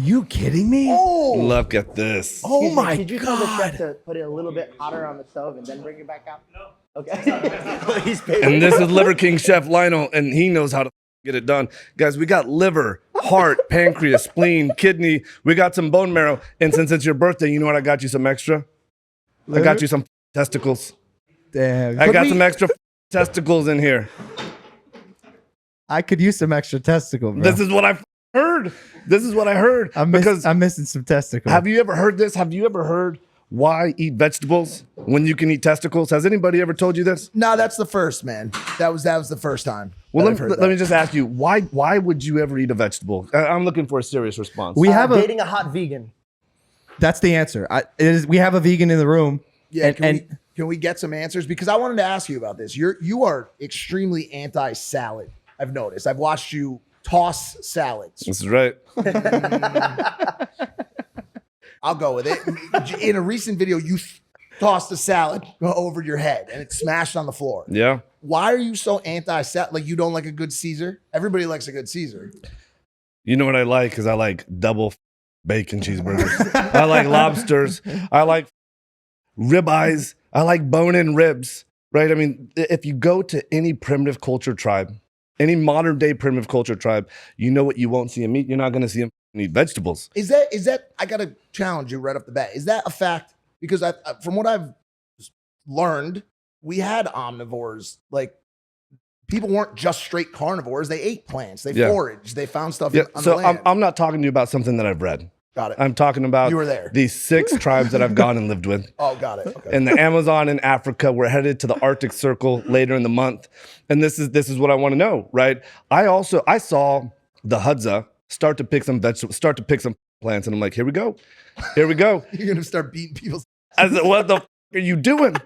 you kidding me? Oh, Look at this. oh my Did you tell the chef God. to put it a little bit hotter on the stove and then bring it back out? No. Okay. He's And this is Liver King Chef Lionel, and he knows how to get it done. Guys, we got liver, heart, pancreas, spleen, kidney. We got some bone marrow. And since it's your birthday, you know what? I got you some extra. I got you some testicles. Damn. I got some extra testicles in here. I could use some extra testicle, bro. This is what I heard. This is what I heard. I'm missing some testicles. Have you ever heard this? Have you ever heard why eat vegetables when you can eat testicles? Has anybody ever told you this? No, that's the first, man. That was the first time. Well, let me just ask you, why would you ever eat a vegetable? I'm looking for a serious response. We have Dating a hot vegan. That's the answer. We have a vegan in the room. Yeah, and can we get some answers? Because I wanted to ask you about this. You are extremely anti-salad. I've noticed. I've watched you toss salads. This is right. I'll go with it. In a recent video, you tossed a salad over your head and it smashed on the floor. Yeah. Why are you so anti-salad? Like, you don't like a good Caesar? Everybody likes a good Caesar. You know what I like? Because I like double bacon cheeseburgers. I like lobsters. I like ribeyes. I like bone-in ribs, right? I mean, if you go to any primitive culture tribe, any modern day primitive culture tribe, you know what you won't see them eat? You're not going to see them eat vegetables. Is that, I got to challenge you right off the bat. Is that a fact? Because from what I've learned, we had omnivores. Like, people weren't just straight carnivores. They ate plants. They foraged. They found stuff on the land. I'm not talking to you about something that I've read. Got it. I'm talking about You were there. these 6 tribes that I've gone and lived with. Oh, got it. Okay. In the Amazon and Africa. We're headed to the Arctic Circle later in the month. And this is what I want to know, right? I saw the Hadza start to pick some vegetables, start to pick some plants, and I'm like, here we go. Here we go. You're going to start beating people's... I said, what the f- are you doing?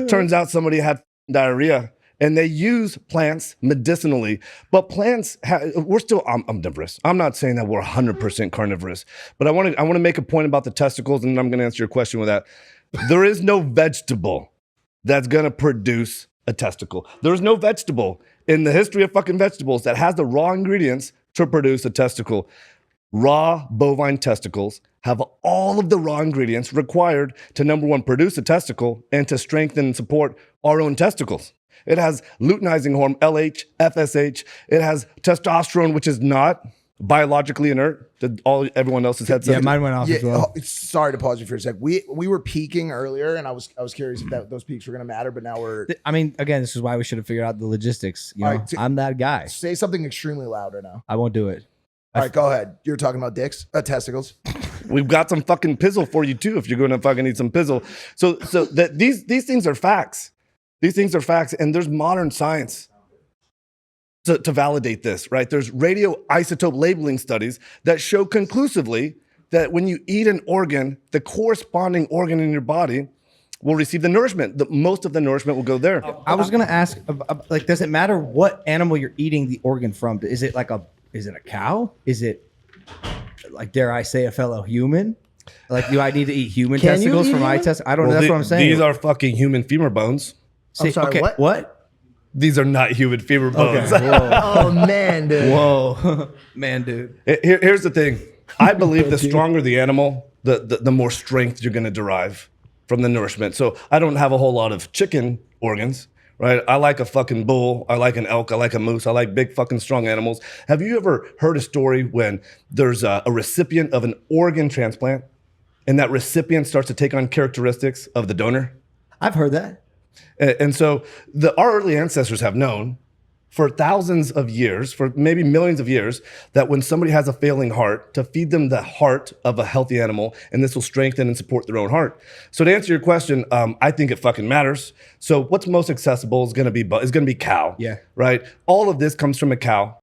Turns out somebody had diarrhea. And they use plants medicinally, but plants, we're still omnivorous. I'm not saying that we're 100% carnivorous, but I want to make a point about the testicles, and I'm going to answer your question with that. There is no vegetable that's going to produce a testicle. There's no vegetable in the history of fucking vegetables that has the raw ingredients to produce a testicle. Raw bovine testicles have all of the raw ingredients required to, number one, produce a testicle and to strengthen and support our own testicles. It has luteinizing hormone, LH, FSH. It has testosterone, which is not biologically inert. Did everyone else's heads? Yeah, mine went off as well. Sorry to pause you for a sec. We were peaking earlier, and I was curious if those peaks were going to matter, but now we're... I mean, again, this is why we should have figured out the logistics. You know, All right, I'm that guy. Say something extremely loud right now. I won't do it. All right, go ahead. You're talking about dicks, testicles. We've got some fucking pizzle for you too, if you're going to fucking eat some pizzle. So that these things are facts. These things are facts, and there's modern science to validate this, right? There's radioisotope labeling studies that show conclusively that when you eat an organ, the corresponding organ in your body will receive the nourishment. Most of the nourishment will go there. I was gonna ask, like, does it matter what animal you're eating the organ from? Is it a cow? Is it, like, dare I say, a fellow human? Like, do I need to eat human Can you testicles eat for my human? test? I don't know. That's what I'm saying. These are fucking human femur bones. I'm sorry, okay, what? These are not human femur bones. Okay. Whoa. Oh, man, dude. Whoa. Man, dude. Here's the thing. I believe the stronger the animal, the more strength you're going to derive from the nourishment. So I don't have a whole lot of chicken organs, right? I like a fucking bull. I like an elk. I like a moose. I like big fucking strong animals. Have you ever heard a story when there's a recipient of an organ transplant and that recipient starts to take on characteristics of the donor? I've heard that. And so our early ancestors have known for thousands of years, for maybe millions of years, that when somebody has a failing heart, to feed them the heart of a healthy animal, and this will strengthen and support their own heart. So to answer your question, I think it fucking matters. So what's most accessible is gonna be cow. Yeah. Right? All of this comes from a cow.